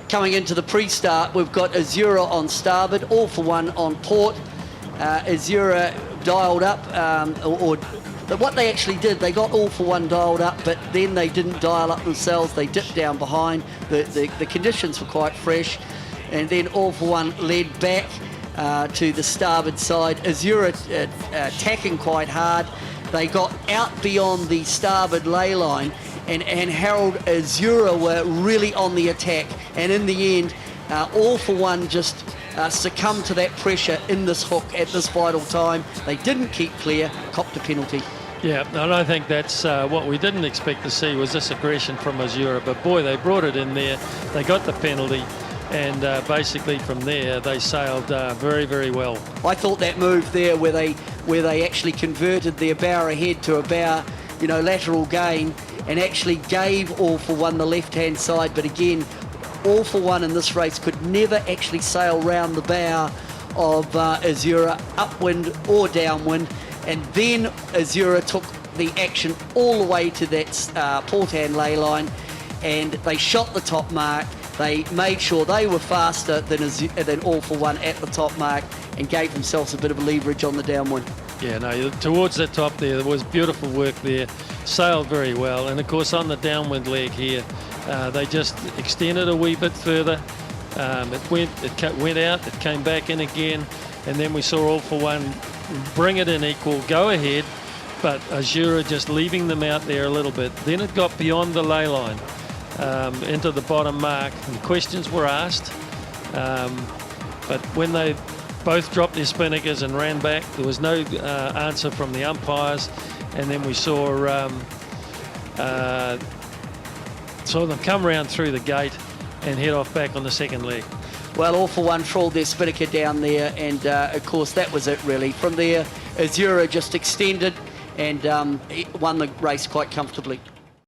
coming into the pre-start, we've got Azzura on starboard, All for One on port. Azzura dialed up, what they actually did, they got All for One dialed up, but then they didn't dial up themselves. They dipped down behind. The conditions were quite fresh, and then All for One led back to the starboard side. Azzura attacking quite hard. They got out beyond the starboard ley line, and Harold Azzura were really on the attack, and in the end All for One just succumbed to that pressure in this hook at this vital time. They didn't keep clear, copped a penalty. Yeah, and I think that's what we didn't expect to see, was this aggression from Azzura, but boy, they brought it in there. They got the penalty, and basically from there they sailed very, very well. I thought that move there where they actually converted their bow ahead to a bow, lateral gain, and actually gave All for One the left-hand side, but again, All for One in this race could never actually sail round the bow of Azzura, upwind or downwind, and then Azzura took the action all the way to that port-hand ley line, and they shot the top mark. They made sure they were faster than All for One at the top mark, and gave themselves a bit of a leverage on the downwind. Yeah, no, towards the top there was beautiful work there, sailed very well, and of course on the downwind leg here, they just extended a wee bit further. It went out, it came back in again, and then we saw All for One bring it in equal, go ahead, but Azzura just leaving them out there a little bit. Then it got beyond the ley line, into the bottom mark, and questions were asked, but when they both dropped their spinnakers and ran back, there was no answer from the umpires, and then we saw them come round through the gate and head off back on the second leg. Well, All for One trawled their spinnaker down there, and of course that was it really. From there, Azzura just extended and won the race quite comfortably.